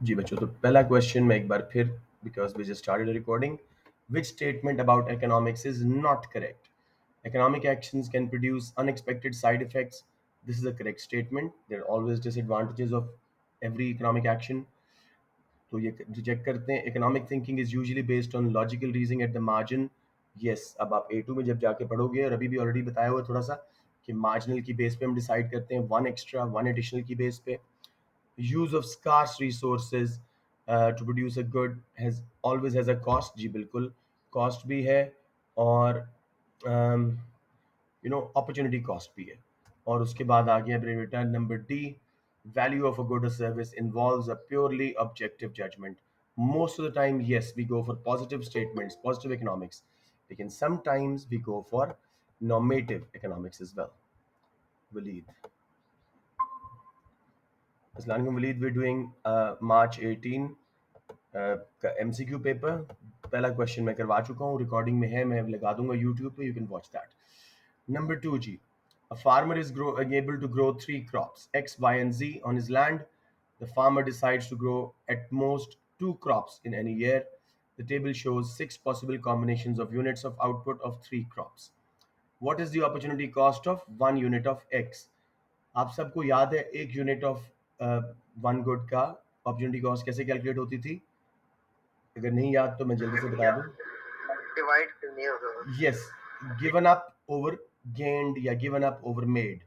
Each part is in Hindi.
जी बच्चों, तो पहला क्वेश्चन मैं एक बार फिर, because we just started recording, which statement about economics is not correct? Economic actions can produce unexpected side effects. This is a correct statement. There are always disadvantages of every economic action. तो ये रिजेक्ट करते हैं. Economic thinking is usually based on logical reasoning at the margin. Yes, अब आप A2 में जब जाके पढ़ोगे, और अभी भी ऑलरेडी बताया हुआ थोड़ा सा, कि मार्जिनल की बेस पे हम डिसाइड करते हैं, वन एक्स्ट्रा वन एडिशनल की बेस पे. Use of scarce resources to produce a good has always has a cost. जी बिल्कुल, कॉस्ट भी है, और अपॉर्चुनिटी कॉस्ट भी है. और उसके बाद आ गया return number D. Value of a good service involves a purely objective judgement. Most of the time yes we go for positive statements, positive economics, लेकिन sometimes we go for normative economics as well. Waleed, अस्सलाम वालेकुम वलीद, we're doing March 18 का MCQ पेपर. पहला क्वेश्चन मैं करवा चुका हूँ, रिकॉर्डिंग में है, मैं लगा दूंगा यूट्यूब पे, you can watch that. Number two, G. A farmer is able to grow three crops, X, Y, and Z, on his land. The farmer decides to grow at most two crops in any year. The table shows six possible combinations of units of output of three crops. What is the opportunity cost of one unit of X? आप सबको याद है एक यूनिट ऑफ वन गुड का अपॉर्चुनिटी कॉस्ट कैसे कैलकुलेट होती थी? अगर नहीं याद तो मैं जल्दी से बता दूं. डिवाइड करनी होगा. Yes, given up over gained या गिवन अप ओवर मेड.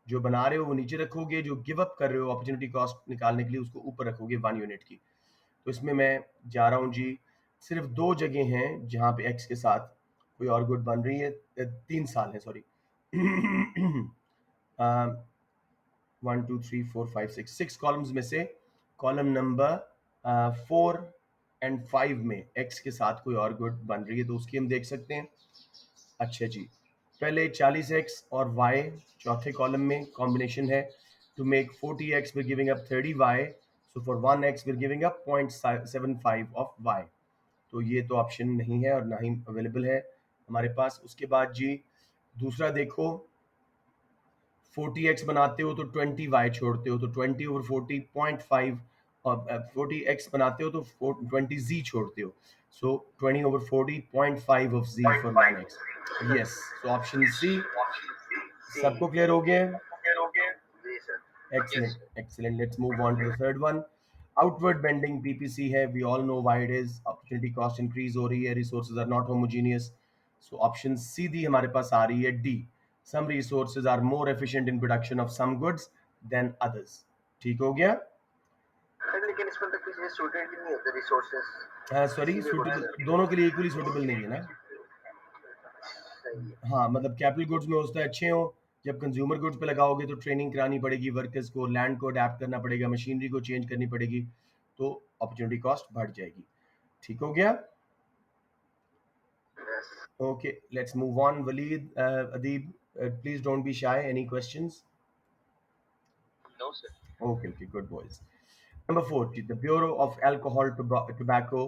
जो बना रहे हो वो नीचे रखोगे, जो गिव अप कर रहे हो अपॉर्चुनिटी कॉस्ट निकालने के लिए उसको ऊपर रखोगे वन यूनिट की. तो इसमें मैं जा रहा हूँ जी. सिर्फ दो जगह हैं जहाँ पे एक्स के साथ कोई और गुड बन रही है. 3 साल है, सॉरी. 1 2 3 4 5 6 कॉलम्स में से कॉलम नंबर 4 एंड 5 में एक्स के साथ कोई और गुड बन रही है, तो उसकी हम देख सकते हैं. अच्छा जी, पहले 40x और y चौथे कॉलम में कॉम्बिनेशन है. To make 40x we're giving up 30y, so for 1x we're giving up 0.75 of y. तो ये तो ऑप्शन नहीं है और ना ही अवेलेबल है हमारे पास. उसके बाद जी दूसरा देखो, 40x बनाते हो तो 20y छोड़ते हो, तो 20/40 0.5, और 40x बनाते हो तो 20z छोड़ते हो, so 20/40 0.5 of z for 1x. Yes, so option C. सबको क्लियर हो गया? जी sir. Excellent, excellent. Let's move on to the third one. Outward bending PPC है. We all know why it is. Opportunity cost increase हो रही है. Resources are not homogeneous. So option C दी हमारे पास आ रही है D. Some resources are more efficient in production of some goods than others. ठीक हो गया? सर लेकिन इसमें तो किसी स्टूडेंट ही नहीं होते रिसोर्सेस. सॉरी, सुटेबल दोनों के लिए इक्वली सुटेबल नहीं है ना. सही है. हाँ, मतलब कैपिटल गुड्स में होता है अच्छे हो. जब कंज्यूमर गुड्स पे लगाओगे तो ट्रेनिंग करानी पड़ेगी वर्कर्स को, लैंड को अडेप्ट करना पड़ेगा, मशीनरी को चेंज करनी पड़ेगी, तो अपॉर्चुनिटी कॉस्ट बढ़ जाएगी. ठीक हो गया? Yes. Okay, let's move on. Walid, Adeeb, please don't be shy. Any questions? No sir. Okay, okay, good boys. Number 4, the Bureau of Alcohol, Tobacco,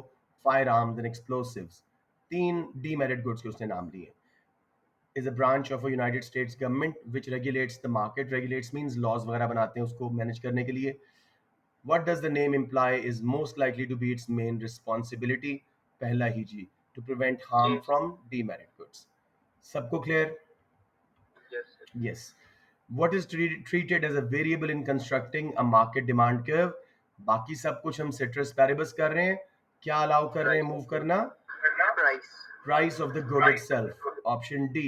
Firearms and Explosives. तीन demerit goods के उसने नाम लिए. Is a branch of a United States government which regulates the market. Regulates means laws वगैरह बनाते हैं उसको manage करने के लिए. What does the name imply is most likely to be its main responsibility? पहला ही जी, to prevent harm from demerit goods. सबको clear? Yes sir. Yes. What is treated as a variable in constructing a market demand curve? बाकी सब कुछ हम ceteris paribus कर रहे हैं. क्या अलाउ कर रहे हैं मूव करना? Price. Price of the good itself. Option D.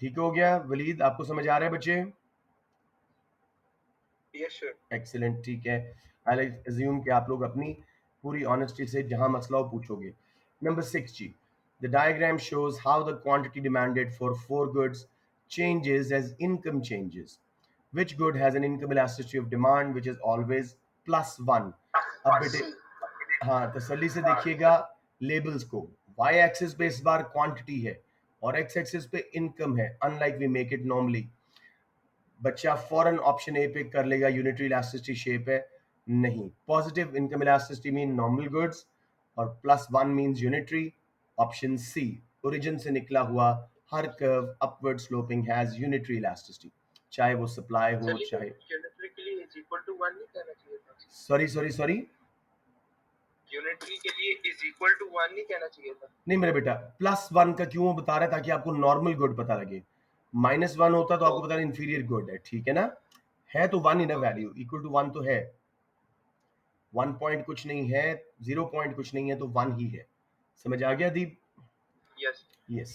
ठीक हो गया वलीद? आपको समझ आ रहा है बच्चे? Yes sir. एक्सीलेंट, ठीक है. आई अज्यूम कि आप लोग अपनी पूरी ऑनेस्टी से जहां मसला हो पूछोगे. नंबर 6 जी. The diagram shows how the quantity demanded for four goods changes as income changes. Which good has an income elasticity of demand which is always +1? अब बेटे, सी. हाँ तसल्ली से देखिएगा लेबल्स को. वाई एक्सिस पे इस बार क्वांटिटी है और एक्स एक्सिस पे इनकम है, unlike we make it normally. बच्चा फॉरन ऑप्शन ए पिक कर लेगा, यूनिटरी इलास्टिसिटी शेप है. नहीं, positive income elasticity mean normal goods और +1 means unitary. Option C, origin से निकला हुआ हर curve upward sloping has unitary elasticity, चाहे वो सप्लाई हो चाहे. यूनिटरी के लिए इज इक्वल टू 1 नहीं कहना चाहिए था. सॉरी सॉरी सॉरी, यूनिट 3 के लिए इज इक्वल टू 1 नहीं कहना चाहिए था। नहीं मेरे बेटा, +1 का क्यों बता रहा है, ताकि आपको नॉर्मल गुड पता लगे। -1 होता तो आपको पता नहीं इंफीरियर गुड है, ठीक है ना। है तो 1 ही ना, वैल्यू इक्वल टू 1 तो है। 1 पॉइंट कुछ नहीं है, 0 पॉइंट कुछ नहीं है, तो 1 ही है। समझ आ गया दीप? यस। यस।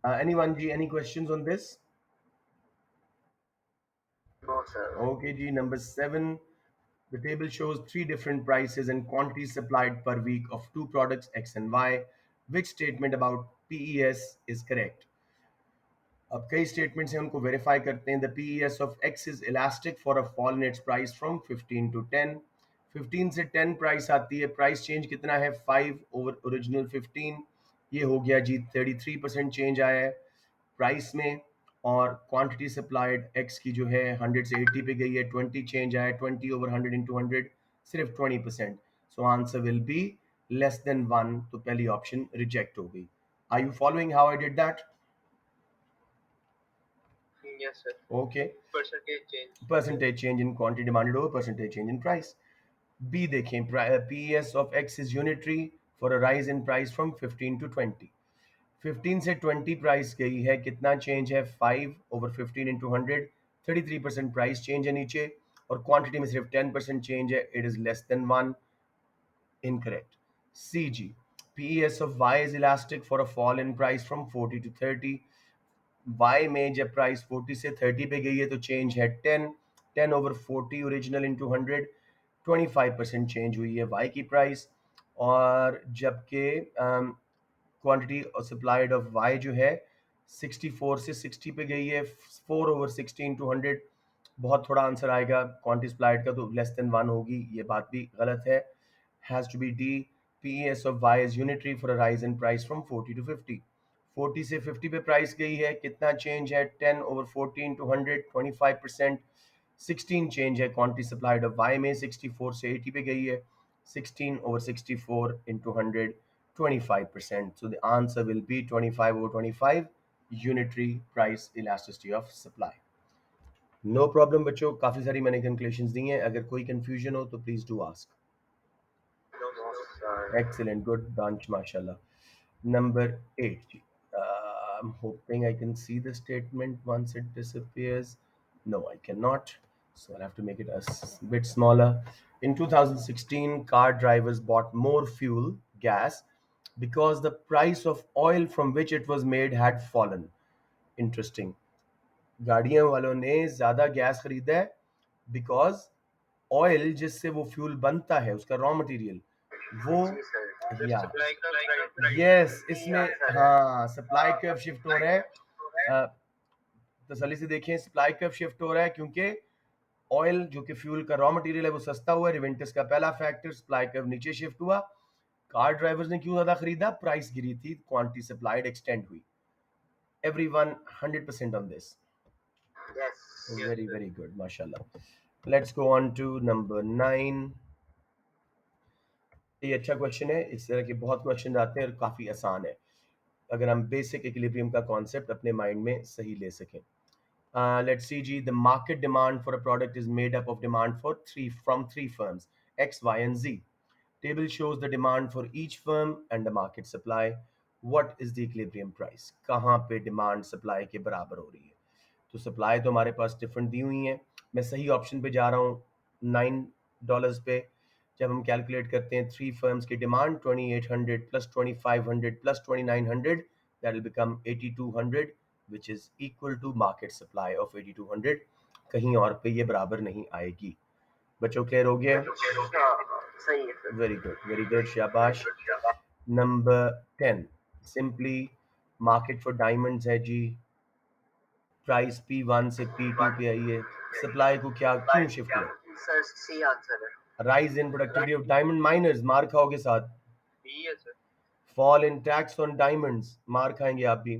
एनीवन जी, any questions on this? No sir. Okay जी, number 7. The table shows 3 different prices and quantities supplied per week of 2 products X and Y. Which statement about PES is correct? अब कई स्टेटमेंट्स हैं, उनको वेरीफाई करते हैं। The PES of X is elastic for a fall in its price from 15 to 10। 15 से 10 प्राइस आती है, प्राइस चेंज कितना है, 5 ओवर ओरिजिनल 15। ये हो गया जी, 33% चेंज आया है प्राइस में। और क्वांटिटी सप्लाइड एक्स की जो है 100 से 80 पे गई है, 20 चेंज आया है, 20 ओवर 100 इंटू 100 सिर्फ 20%। So answer will be less than 1, तो पहली ऑप्शन रिजेक्ट हो गई। Are you following how I did that? Yes sir. Okay. Percentage change. Percentage change in quantity demanded over percentage change in price. B देखें, PS of X is unitary for a rise in price from 15 to 20। 15 से 20 प्राइस गई है, कितना चेंज है, 5 ओवर 15 इंटू 100, 33% प्राइस चेंज है नीचे, और क्वांटिटी में सिर्फ 10% चेंज है, it is less than 1। Incorrect. C जी, PES of Y is elastic for a fall in price from 40 to 30। Y में जब प्राइस 40 से 30 पे गई है तो चेंज है 10। 10 ओवर 40 ओरिजिनल इंटू 100, 25% चेंज हुई है वाई की प्राइस। और जबकि क्वांटिटी सप्लाइड ऑफ वाई जो है 64 से 60 पे गई है, 4 ओवर 60 इंटू 100। बहुत थोड़ा आंसर आएगा क्वांटिटी सप्लाइड का, तो लेस देन 1 होगी, ये बात भी गलत है। Has to be D. PES of Y is unitary for a rise in price from 40 to 50। 40 से 50 पे प्राइस गई है, कितना चेंज है, 10 ओवर 14 टू 100, 25%। 16 चेंज है क्वांटिटी सप्लाइड ऑफ वाई में, 64 से 80 पे गई है, 16 over 64 into 100, 25%. So the answer will be 25 over 25, unitary price elasticity of supply. No problem बच्चों, काफ़ी सारी मैंने कंक्लूशंस दी हैं, अगर कोई कंफ्यूजन हो तो please do ask. No sir. Excellent, good bunch, mashallah. Number 8. I'm hoping I can see the statement once it disappears. No, I cannot. So I'll have to make it a bit smaller. In 2016, car drivers bought more fuel, gas, because the price of oil from which it was made had fallen. Interesting. गाड़ियों वालों ने ज़्यादा गैस खरीदा है बिकॉज ऑयल जिससे वो फ्यूल बनता है, उसका रॉ मटेरियल, वो, जी सर। या सप्लाई का प्राइस। यस, यही इसमें आंसर है। हाँ सप्लाई कर्व शिफ्ट हो रहा है। अ, तसल्ली से देखें, सप्लाई कर्व शिफ्ट हो रहा है क्योंकि ऑयल जो कि फ्यूल का रॉ मटेरियल है वो सस्ता हुआ है। रिवेंटस का पहला फैक्टर, सप्लाई कर्व नीचे शिफ्ट हुआ। कार ड्राइवर्स ने क्यों ज्यादा खरीदा, प्राइस गिरी थी, क्वांटिटी सप्लाइड एक्सटेंड हुई। Everyone 100% on this. Yes. Very, very good, mashallah. Let's go on to number 9. ये अच्छा क्वेश्चन है, इस तरह के बहुत क्वेश्चन आते हैं और काफ़ी आसान है अगर हम बेसिक इक्विलिब्रियम का कॉन्सेप्ट अपने माइंड में सही ले सकें। Let's see ji, the market demand for a product is made up of demand for from three firms, X, Y and Z. Table shows the demand for each firm and the market supply. What is the equilibrium price? कहाँ पे डिमांड सप्लाई के बराबर हो रही है? तो सप्लाई तो हमारे पास डिफरेंट दी हुई है, मैं सही ऑप्शन पे जा रहा हूँ, $9 पे। जब हम कैलकुलेट करते हैं थ्री फर्म्स की demand, 2800 plus 2500 plus 2900, that will become 8200, which is equal to market supply of 8200। कहीं और पे ये बराबर नहीं आएगी। बच्चों क्लियर हो गया? सही है सर। वेरी गुड, शाबाश। Number 10, simply market for diamonds है जी, प्राइस P1 से P2 पे आई है, सप्लाई को क्या क्यों शिफ्ट हुआ? सर सी आंसर है। Rise in productivity of diamond miners, मार खाओगे साथ। बी है sir. Fall in tax on diamonds, मार खाएंगे आप भी।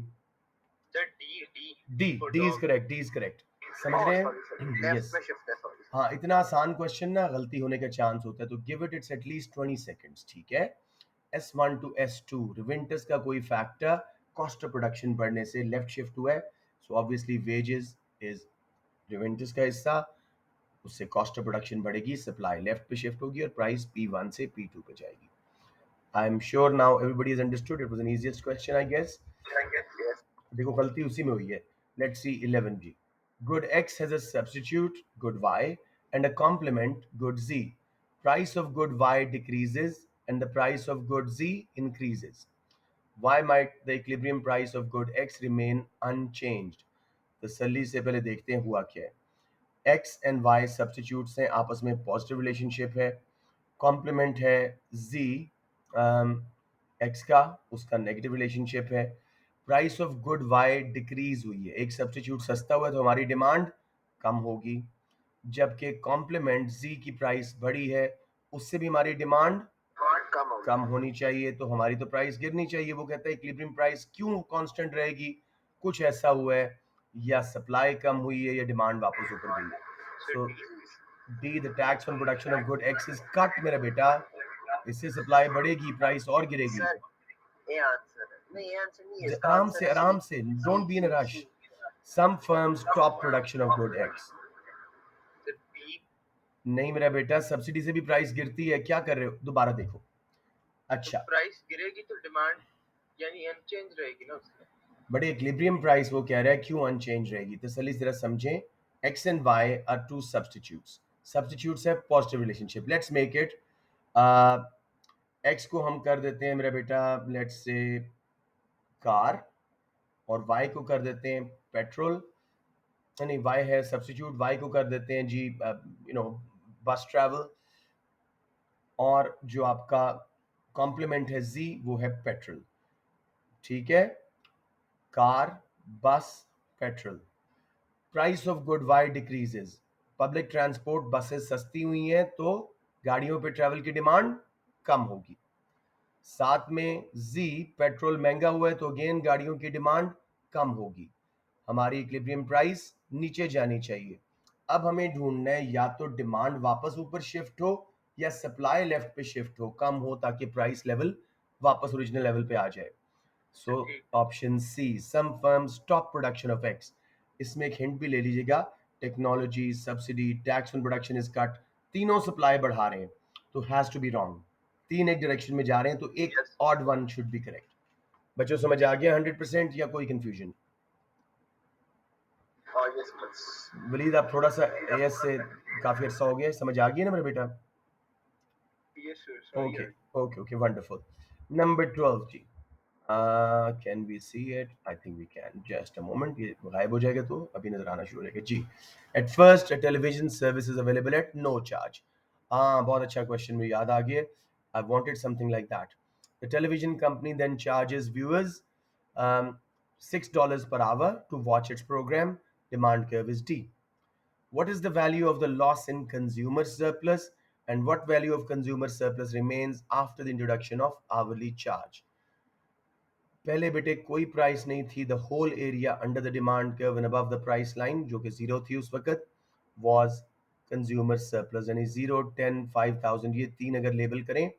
Sir D D. D, D is correct, D is correct. समझ रहे हैं? यस। हाँ, इतना आसान क्वेश्चन ना गलती होने का चांस होता है, तो give it it's at least 20 seconds, ठीक है। S1 टू S2, रिवेंटस का कोई फैक्टर कॉस्ट ऑफ प्रोडक्शन बढ़ने से लेफ्ट शिफ्ट हुआ है, सो ऑब्वियसली वेजेस इज रिवेंटस का हिस्सा, उससे कॉस्ट ऑफ प्रोडक्शन बढ़ेगी, सप्लाई लेफ्ट पे शिफ्ट होगी और प्राइस P1 से P2 पे जाएगी। I am sure now everybody is understood, it was an easiest question I guess. Yes. देखो गलती उसी में हुई है. लेट्स सी 11 जी. Good X has a substitute good Y and a complement good Z. Price of good Y decreases and the price of good Z increases. Why might the equilibrium price of good X remain unchanged? तसल्ली से पहले देखते हैं हुआ क्या है. एक्स एंड वाई सब्सटीट्यूट्स हैं, आपस में पॉजिटिव रिलेशनशिप है. कॉम्प्लीमेंट है जी एक्स का, उसका नेगेटिव रिलेशनशिप है. Price of good Y decrease हुई है, एक सब्सटीट्यूट सस्ता हुआ तो हमारी डिमांड कम होगी, जबकि कॉम्प्लीमेंट जी की प्राइस बढ़ी है, उससे भी हमारी डिमांड कम हो कम होनी चाहिए, तो हमारी तो प्राइस गिरनी चाहिए. वो कहता है इक्विलिब्रियम प्राइस क्यों कांस्टेंट रहेगी, कुछ ऐसा हुआ है, या सप्लाई कम हुई है या डिमांड वापस ऊपर गई है. So D the tax on production of good X is cut मेरा बेटा, इससे सप्लाई बढ़ेगी, प्राइस और गिरेगी. सर, ये आंसर है नहीं, ये आंसर नहीं है, इसका आराम आंसर से है आराम सी. से, don't be in rush. Some firms stop production of good X. नहीं मेरा बेटा, सब्सिडी से भी प्राइस गिरती है, क्या कर रहे हो, दोबारा देखो. अच्छा, प्राइस गिरेगी तो डिमांड यानी अनचेंज रहेगी ना उसमें. बट इक्विलिब्रियम प्राइस वो कह रहा है क्यों अनचेंज रहेगी, तसल्ली जरा समझें. X and Y are two substitutes. Substitutes है positive relationship. Let's make it, X को हम कर देते हैं मेरा बेटा लेट्स से कार, और वाई को कर देते हैं पेट्रोल. नहीं, वाई है सब्सटीट्यूट, वाई को कर देते हैं जी बस ट्रैवल, और जो आपका कॉम्प्लीमेंट है जी वो है पेट्रोल. ठीक है, car, bus, petrol. Price of good Y decreases. Public transport buses सस्ती हुई हैं तो गाड़ियों पे ट्रैवल की डिमांड कम होगी. साथ में जी पेट्रोल महंगा हुआ है तो अगेन गाड़ियों की डिमांड कम होगी. हमारी इक्विलिब्रियम प्राइस नीचे जानी चाहिए. अब हमें ढूंढना है या तो डिमांड वापस ऊपर शिफ्ट हो या सप्लाई लेफ्ट पे शिफ्ट हो, कम हो, ताकि प्राइस लेवल वापस ओरिजिनल लेवल पे आ जाए. So option C, some firms stop production of X. इसमें एक हिंट भी ले लीजिएगा. Technology, subsidy, tax on production is cut, तीनों सप्लाई बढ़ा रहे हैं, तो हैज टू बी रॉन्ग. तीन एक डायरेक्शन में जा रहे हैं तो एक odd one should be correct. बच्चों समझ आ गया 100% या कोई कंफ्यूजन? वलीद आप थोड़ा सा एएस से काफी अर्सा हो गया, समझ आ गई ना मेरा बेटा? Okay okay okay, wonderful. Number 12 जी. Can we see it? I think we can. Just a moment, ये गायब हो जाएगा तो अभी नजर आना शुरू हो जाएगा जी. At first television service is available at no charge. हाँ, बहुत अच्छा क्वेश्चन, मुझे याद आ गया. I wanted something like that. The television company then charges viewers $6 per hour to watch its program. Demand curve is D. What is the value of the loss in consumer surplus, and what value of consumer surplus remains after the introduction of hourly charge? पहले बेटे कोई प्राइस नहीं थी. The whole area under the demand curve and above the price line, जो कि जीरो थी उस वक्त, वाज कंज्यूमर सरप्लस. यानी 0, 10, 5,000, ये तीन अगर लेबल करें,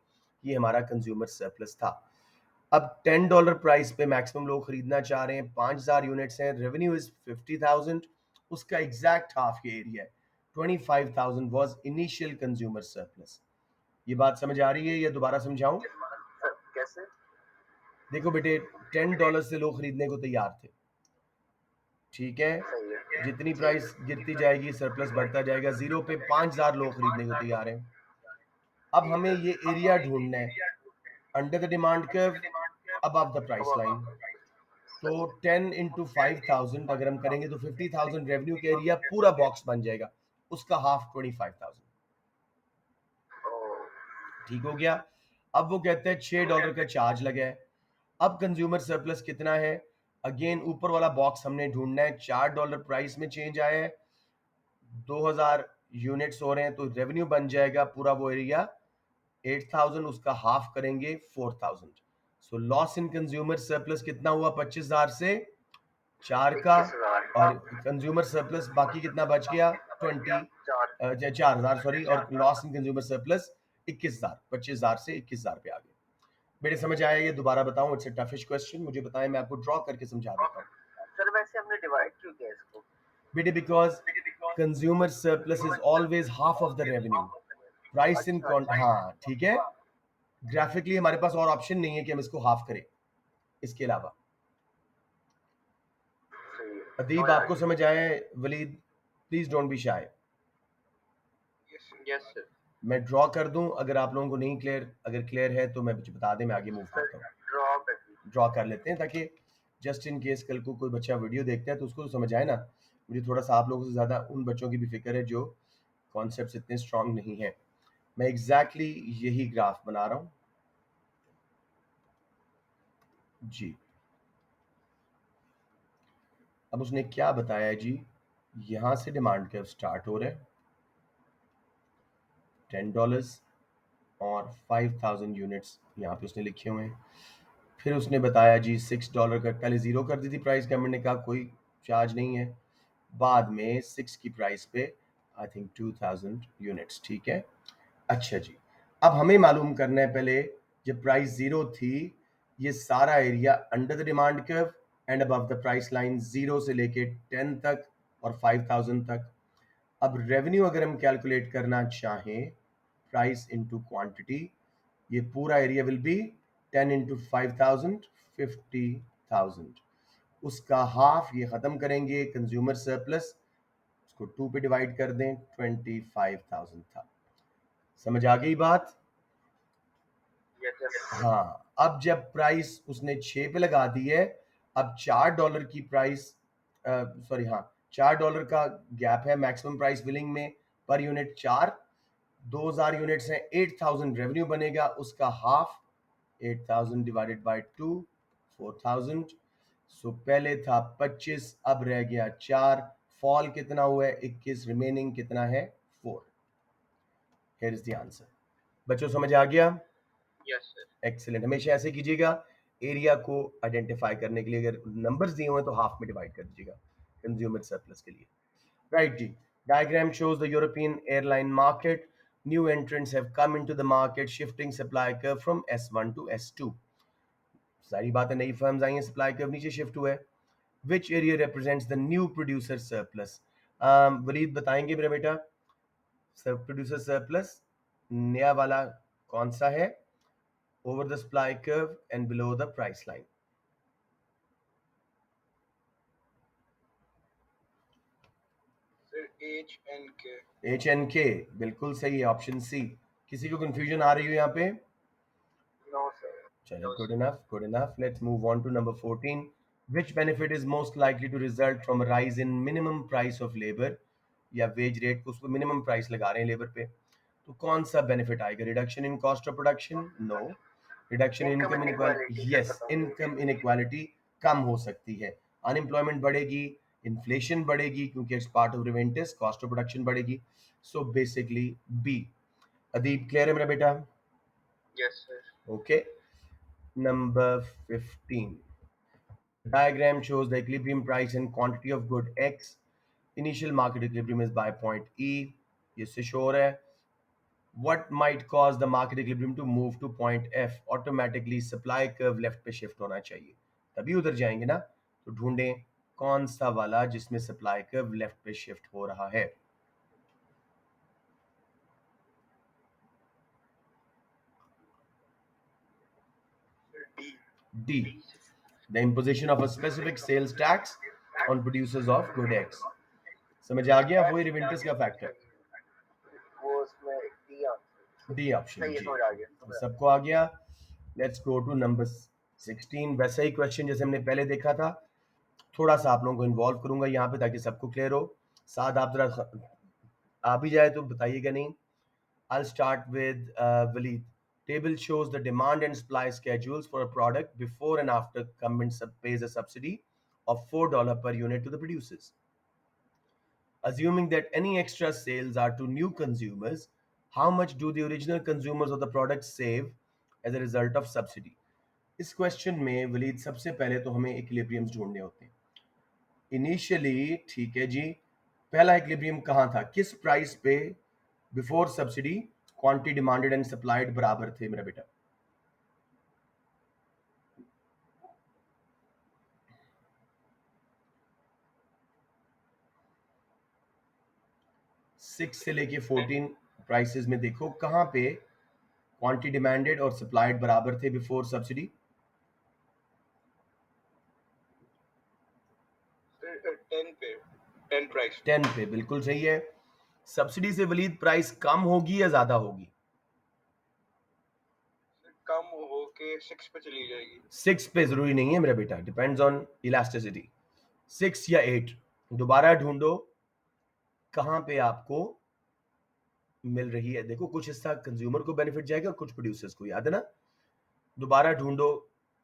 ये हमारा कंज्यूमर सरप्लस था. अब $10 प्राइस पे मैक्सिमम लोग खरीदना चाह रहे हैं, 5,000 यूनिट्स हैं, रेवेन्यू इज 50,000, उसका एग्जैक्ट हाफ ये एरिया है. 25,000 वाज इनिशियल कंज्यूमर सरप्लस. ये बात समझ आ रही है या दोबारा समझाऊं? कैसे? देखो बेटे, $10 से लोग खरीदने को तैयार थे. ठीक है, जितनी प्राइस गिरती जाएगी सरप्लस बढ़ता जाएगा. जीरो पे 5,000 लोग खरीदने को तैयार हैं. अब हमें ये एरिया ढूंढना है under the demand curve, above the price line. तो 10 इंटू 5,000 अगर हम करेंगे तो 50,000 रेवेन्यू के एरिया पूरा बॉक्स बन जाएगा, उसका हाफ 25,000. ठीक हो गया. अब वो कहते हैं $6 का चार्ज लगा है. अब कंज्यूमर सरप्लस कितना है? अगेन ऊपर वाला बॉक्स हमने ढूंढना है. $4 प्राइस में चेंज आया है, 2,000 यूनिट्स हो रहे हैं, तो रेवेन्यू बन जाएगा पूरा वो एरिया 8,000, उसका हाफ करेंगे 4,000. So loss in consumer surplus कितना हुआ? 25,000 से 4 का, और कंज्यूमर सरप्लस बाकी कितना बच गया? 4,000 सॉरी, और लॉस इन कंज्यूमर सरप्लस 21,000. 25,000 से 21,000 पे आ गए. मेरे समझ आया ये? दोबारा बताऊं, इट्स अ टफिश क्वेश्चन, मुझे बताएं, मैं आपको ड्रॉ करके समझा देता हूं. सर वैसे हमने डिवाइड क्यों किया इसको? बेटे because consumer surplus is always half of the revenue. Price in हाँ ठीक है, ग्राफिकली हमारे पास और ऑप्शन नहीं है कि हम इसको हाफ करें इसके अलावा। सही है, अदीब, समझ आ आपको गई। समझ आए? Walid, please don't be shy. Yes sir. मैं ड्रॉ कर दूं अगर आप लोगों को नहीं क्लियर, अगर क्लियर है तो मैं मुझे बता दें, मैं आगे मूव सर करता हूँ। ड्रॉ कर दीजिए। ड्रॉ कर लेते हैं ताकि जस्ट इन केस कल को कोई बच्चा वीडियो देखता है तो उसको तो समझ आए ना। मुझे थोड़ा सा आप लोगों से ज़्यादा उन बच्चों की भी फिक्र है जो कॉन्सेप्ट इतने स्ट्रांग नहीं है। मैं एग्जैक्टली यही ग्राफ बना रहा हूँ जी। अब उसने क्या बताया है जी, यहाँ से डिमांड कर्व स्टार्ट हो रहा है $10 और 5000 यूनिट्स यहाँ पे उसने लिखे हुए हैं। फिर उसने बताया जी $6 का, पहले ज़ीरो कर दी थी प्राइस, गवर्नमेंट ने कहा कोई चार्ज नहीं है। बाद में 6 की प्राइस पे आई थिंक 2000 यूनिट्स, ठीक है। अच्छा जी, अब हमें मालूम करना है पहले, जब प्राइस ज़ीरो थी ये सारा area under the demand curve and above the price line, zero से लेके 10 तक और 5000 तक। अब रेवेन्यू अगर हम कैलकुलेट करना चाहें प्राइस इनटू क्वांटिटी, ये पूरा एरिया विल बी 10 इंटू 5000, 50,000। उसका हाफ ये खत्म करेंगे कंज्यूमर सरप्लस, उसको 2 पे डिवाइड कर दें, 25,000 था। समझ आ गई बात? Yes sir. हाँ, अब जब प्राइस उसने 6 पे लगा दी है, अब $4 की प्राइस, सॉरी हाँ, $4 का गैप है मैक्सिमम प्राइस विलिंग में, पर यूनिट 4, 2000 यूनिट्स हैं, 8000 रेवेन्यू बनेगा, उसका हाफ 8000 डिवाइडेड बाय 2, 4000। सो पहले था 25, अब रह गया 4, फॉल कितना हुआ है 21, रिमेनिंग कितना है 4। Here is the answer. बच्चों समझ आ गया? Yes sir. एक्सीलेंट। हमेशा ऐसे कीजिएगा, एरिया को आइडेंटिफाई करने के लिए अगर नंबर्स दिए हुए हैं तो हाफ में डिवाइड कर दीजिएगा कंज्यूमर सरप्लस के लिए। राइट जी। Diagram shows the European airline market. New entrants have come into the market, shifting supply curve from S1 to S2. सारी बातें, नई फर्म्स आई हैं, सप्लाई कर्व नीचे शिफ्ट हुआ है। Which area represents the new producer surplus? Waleed बताएंगे मेरा बेटा, सब प्रोड्यूसर सरप्लस नया वाला कौन सा है? Over the supply curve and below the price line. Sir HNK। HNK बिल्कुल सही है, ऑप्शन सी। किसी को कंफ्यूजन आ रही हो यहाँ पे? No sir. चलो, no good sir. Enough, good enough. Let's move on to number 14। Which benefit is most likely to result from a rise in minimum price of labor? या वेज रेट को उसको मिनिमम प्राइस लगा रहे हैं लेबर पे, तो कौन सा बेनिफिट आएगा? Reduction in cost of production? No. Reduction in income income inequality inequality? Sir yes, खत्म होगी। इनकम इनइक्वालिटी कम हो सकती है, अनएम्प्लॉयमेंट बढ़ेगी, इन्फ्लेशन बढ़ेगी क्योंकि इट्स पार्ट ऑफ रिवेंटिस, कॉस्ट ऑफ प्रोडक्शन बढ़ेगी। So basically B. Adeeb, clear है मेरा बेटा? Yes sir. Okay. Number 15. Diagram shows the equilibrium price and quantity of good X. Initial market equilibrium is by point E. इससे श्योर है. What might cause the market equilibrium to move to point F? Automatically supply curve left पे shift होना चाहिए, तभी उधर जाएंगे ना। तो ढूंढें कौन सा वाला जिसमें सप्लाई कर्व लेफ्ट पे शिफ्ट हो रहा है। D. D. The imposition of a specific sales tax on producers of good X. समझ आ गया? वही रिवेंटिस का फैक्टर। वो उसमें डी आंसर। डी ऑप्शन सही है, जी। समझ आ गया, समझ आ सबको आ गया? Let's go to number 16। वैसा ही क्वेश्चन जैसे हमने पहले देखा था, थोड़ा सा आप लोगों को इन्वॉल्व करूंगा यहाँ पे ताकि सबको क्लियर हो। साथ आप जरा आ भी जाए तो बताइएगा नहीं। I'll start with Waleed. Table shows the demand and supply schedules for a product before and after government pays a subsidy of $4 per unit to the producers. Assuming that any extra sales are to new consumers, how much do the original consumers of the product save as a result of subsidy? इस क्वेश्चन में वलीद सबसे पहले तो हमें इक्विलिब्रियम्स ढूंढने होते हैं। इनिशियली ठीक है जी, पहला इक्विलिब्रियम कहाँ था, किस प्राइस पे before subsidy quantity demanded and supplied बराबर थे मेरा बेटा? सिक्स से लेके 14 प्राइसेस में देखो कहाँ पे क्वांटिटी डिमांडेड और सप्लाइड बराबर थे बिफोर सब्सिडी? सर 10 पे 10 प्राइस 10 पे, बिल्कुल सही है। सब्सिडी से वलीद प्राइस कम होगी या ज्यादा होगी? कम हो के 6 पे चली जाएगी। 6 पे जरूरी नहीं है मेरा बेटा, डिपेंड्स ऑन इलास्टिसिटी। 6 या 8, दोबारा ढूंढो कहां पे आपको मिल रही है। देखो कुछ हिस्सा कंज्यूमर को बेनिफिट जाएगा, कुछ प्रोड्यूसर्स को, याद है ना। दोबारा ढूंढो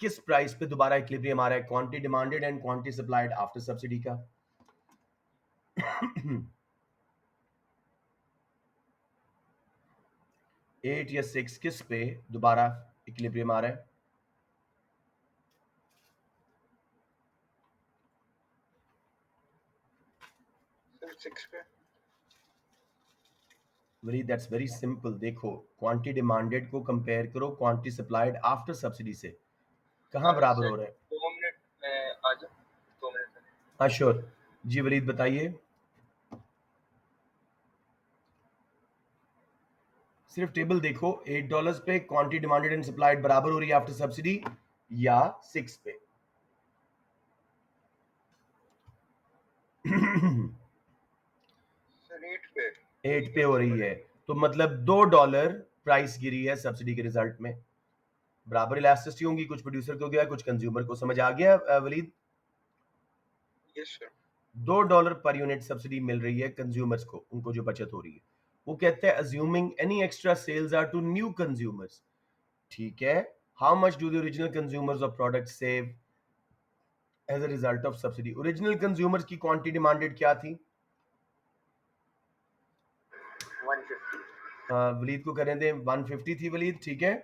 किस प्राइस पे दोबारा इक्विलिब्रियम आ रहा है, quantity demanded and quantity supplied after subsidy का। 8 या 6 किस पे दोबारा इक्विलिब्रियम आ रहा है? सर 6 पे। Very that's very simple. देखो क्वांटिटी डिमांडेड को कंपेयर करो क्वांटिटी सप्लाइड आफ्टर सब्सिडी से, कहां बराबर हो रहा है? 2 मिनट में आ जाओ, 2 मिनट में। हाँ श्योर जी, वलीद बताइए। सिर्फ टेबल देखो, $8 पे क्वांटिटी डिमांडेड एंड सप्लाइड बराबर हो रही है आफ्टर सब्सिडी या 6 पे? सर 8 पे 8 पे हो रही है, तो मतलब $2 प्राइस गिरी है सब्सिडी के रिजल्ट में। बराबर इलास्टिसिटी होंगी, कुछ प्रोड्यूसर को गया कुछ कंज्यूमर को। समझ आ गया Waleed? Yes sir. $2 per unit subsidy मिल रही है कंज्यूमर्स को, उनको जो बचत हो रही है। वो कहते हैं assuming any extra sales are to new consumers, ठीक है। How much do the original consumers of product save as a result of subsidy? Original consumers की क्वांटिटी डिमांडेड क्या थी? 150। वलीद को करें दें, 150 थी वलीद, ठीक है।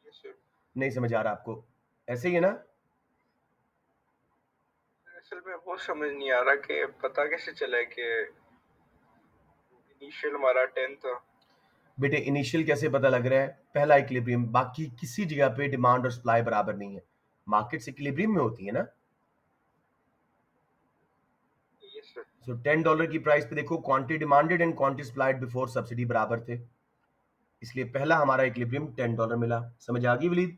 Yes sir. नहीं समझ आ रहा आपको? ऐसे ही है ना? असल में वो समझ नहीं आ रहा कि पता कैसे चला कि इनिशियल हमारा 10 था। बेटे इनिशियल कैसे पता लग रहा है? पहला इक्विलिब्रियम, बाकी किसी जगह पे डिमांड और सप्लाई बराबर नहीं है। मार्केट्स इक्विलिब्रियम में होती है ना। Yes sir. सो $10 की प्राइस पे देखो quantity demanded and quantity supplied before subsidy बराबर थे, इसलिए पहला हमारा इक्विलिब्रियम $10 मिला। समझ आ गई वलीद?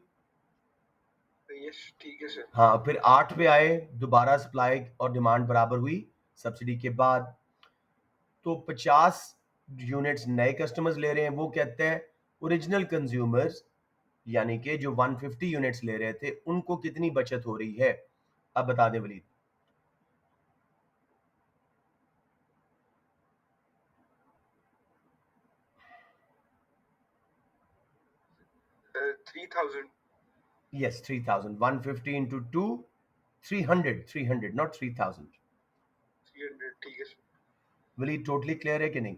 यस ठीक है सर। हाँ, फिर 8 पे आए, दोबारा सप्लाई और डिमांड बराबर हुई सब्सिडी के बाद, तो 50 यूनिट्स नए कस्टमर्स ले रहे हैं। वो कहते हैं ओरिजिनल कंज्यूमर्स यानी कि जो 150 यूनिट्स ले रहे थे उनको कितनी बचत हो रही है? अब बता दें Waleed. Sir 3000। Yes 3000, 150 into 2, 300, not 3000। 300 ठीक है सर। वलीद टोटली क्लियर है कि नहीं?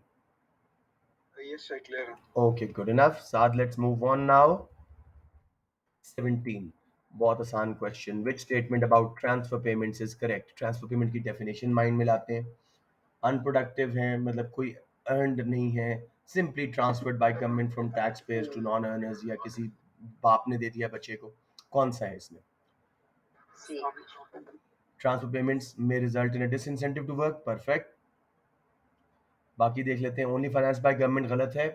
यस सर क्लियर है। Okay good enough. साथ लेट्स मूव ऑन नाउ। 17, बहुत आसान question. Which statement about transfer payments is correct? Transfer payment की डेफिनेशन माइंड में लाते हैं। अनप्रोडक्टिव है मतलब कोई अर्नड नहीं है, simply transferred by government from taxpayers to non earners, या किसी बाप ने दे दिया बच्चे को। कौन सा है इसमें? सी। ट्रांसफर पेमेंट्स में result in a disincentive to work, perfect. बाकी देख लेते हैं। ओनली फाइनेंस बाय गवर्नमेंट गलत है,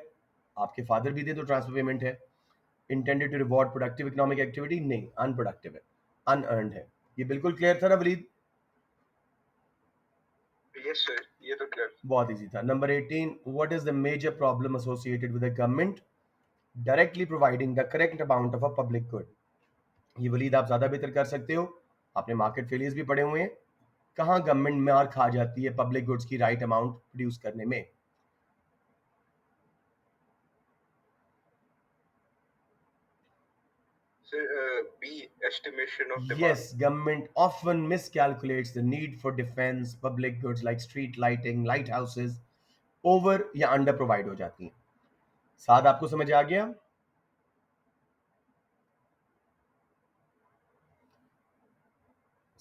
आपके फादर भी दे तो ट्रांसफर पेमेंट है। Intended to reward productive economic activity, नहीं, अनप्रोडक्टिव है, अनअर्नड है। ये बिल्कुल क्लियर था ना वलीद? यस सर ये तो क्लियर। बहुत इजी था। Number 18, what is the major problem associated with the government directly providing the correct amount of a public good? ये वलीद आप ज्यादा बेहतर कर सकते हो, आपने मार्केट फेलियर्स भी पढ़े हुए हैं। कहां गवर्नमेंट मार खा जाती है पब्लिक गुड्स की राइट अमाउंट प्रोड्यूस करने में? Sir B estimation of demand. Yes, government often miscalculates the need for defense public goods like street lighting, lighthouses, over या अंडर प्रोवाइड हो जाती हैं। साथ आपको समझ आ गया?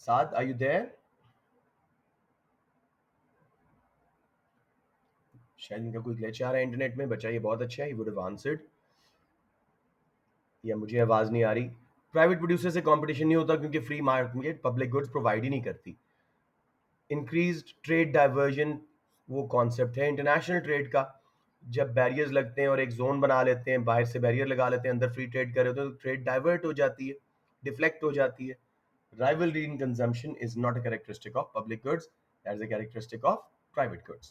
साथ आर यू देयर? शायद इनका कोई ग्लिच आ रहा है इंटरनेट में। बच्चा ये बहुत अच्छा है, वुड हैव आंसर्ड, या मुझे आवाज नहीं आ रही। प्राइवेट प्रोड्यूसर से कंपटीशन नहीं होता क्योंकि free market public goods provide ही नहीं करती। इंक्रीज्ड ट्रेड डाइवर्जन वो कॉन्सेप्ट है इंटरनेशनल ट्रेड का, जब बैरियर्स लगते हैं और एक जोन बना लेते हैं, बाहर से बैरियर लगा लेते हैं, अंदर फ्री ट्रेड कर रहे होते हैं, तो ट्रेड डाइवर्ट हो जाती है, डिफ्लेक्ट हो जाती है. Rivalry in consumption is not a characteristic of public goods, that is a characteristic of private goods.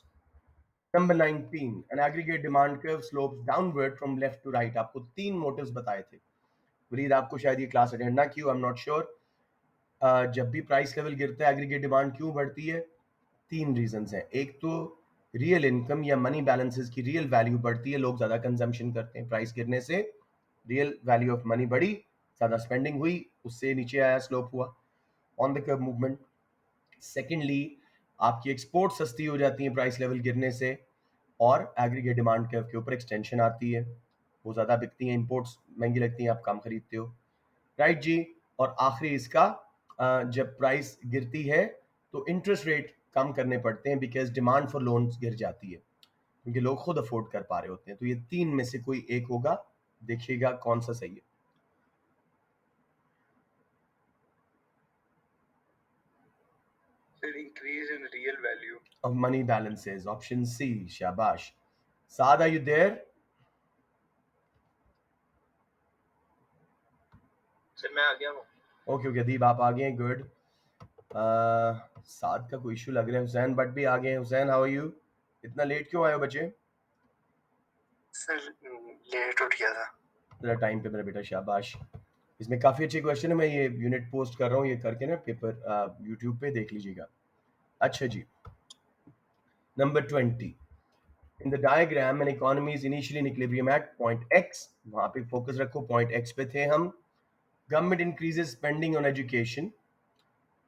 Number 19, an aggregate demand curve slopes downward from left to right. आपको तीन मोटिव्स बताए थे. वलीद आपको शायद ये क्लास अटेंड ना की हो, आई एम नॉट श्योर. जब भी प्राइस लेवल गिरता है एग्रीगेट डिमांड क्यों बढ़ती है? तीन रीजंस हैं. एक तो रियल इनकम या मनी बैलेंसेस की रियल वैल्यू बढ़ती है, लोग ज़्यादा कंजम्पशन करते हैं. प्राइस गिरने से रियल वैल्यू ऑफ मनी बढ़ी, ज़्यादा स्पेंडिंग हुई, उससे नीचे आया, स्लोप हुआ, on the curve movement. Secondly, आपकी एक्सपोर्ट सस्ती हो जाती है प्राइस लेवल गिरने से, और एग्रीगेट डिमांड कर्व के ऊपर एक्सटेंशन आती है, वो ज़्यादा बिकती हैं, इंपोर्ट्स महंगी लगती हैं, आप कम खरीदते हो. राइट जी. और आखिरी इसका, जब प्राइस गिरती है तो इंटरेस्ट रेट कम करने पड़ते हैं, बिकॉज डिमांड फॉर लोन्स गिर जाती है, क्योंकि लोग खुद अफोर्ड कर पा रहे होते हैं. तो ये तीन में से कोई एक होगा, देखिएगा कौन सा सही है. Sir, increase in real value. Of money balances, option C. शाबाश. Saad, are you there? Sir मैं आ गया हूँ. ओके ओके, अदीब आप आ गए हैं, गुड. साद का कोई इशू लग रहा है. हुसैन बट भी आ गए हैं. Hussain, how are you? इतना लेट क्यों आए हो बच्चे? सर लेट उठ गया था. जरा टाइम पे मेरा बेटा. शाबाश. इसमें काफ़ी अच्छे क्वेश्चन है, मैं ये यूनिट पोस्ट कर रहा हूँ, ये करके ना पेपर यूट्यूब पे देख लीजिएगा. अच्छा जी. Number 20, in the diagram an economy is initially in equilibrium at point X. वहाँ पे फोकस रखो, पॉइंट एक्स पे थे हम. Government increases spending on education,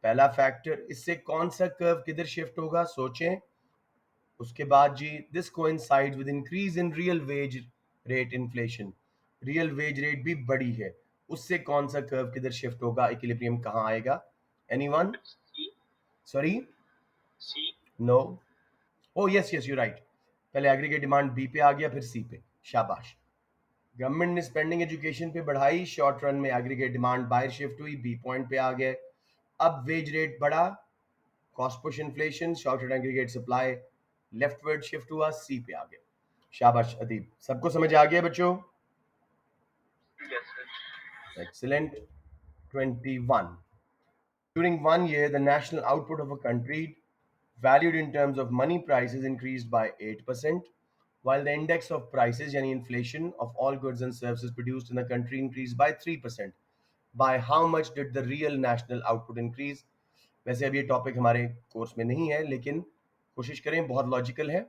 पहला फैक्टर. इससे कौन सा कर्व किधर शिफ्ट होगा, सोचें. उसके बाद जी, this coincides with increase in real wage rate inflation, real wage rate भी बढ़ी है, उससे कौन सा कर्व किधर शिफ्ट होगा, इक्विलिब्रियम कहाँ आएगा? Anyone? C. Sorry, C. No. O yes yes, you right. पहले एग्रीगेट डिमांड बी पे आ गया, फिर सी पे. शाबाश. गवर्नमेंट ने स्पेंडिंग एजुकेशन पे बढ़ाई, शॉर्ट रन में एग्रीगेट डिमांड बाहर शिफ्ट हुई, बी पॉइंट पे आ गए. अब वेज रेट बढ़ा, cost push inflation, short run aggregate supply leftward shift हुआ, सी पे आ गए. शाबाश अदीब. सबको समझ आ गया बच्चों? Yes sir. Excellent. 21. During 1 year, the national output of a country, valued in terms of money prices, increased by 8%, while the index of prices, yani inflation of all goods and services produced in the country, increased by 3%. By how much did the real national output increase? वैसे अभी ये टॉपिक हमारे कोर्स में नहीं है, लेकिन कोशिश करें, बहुत लॉजिकल है.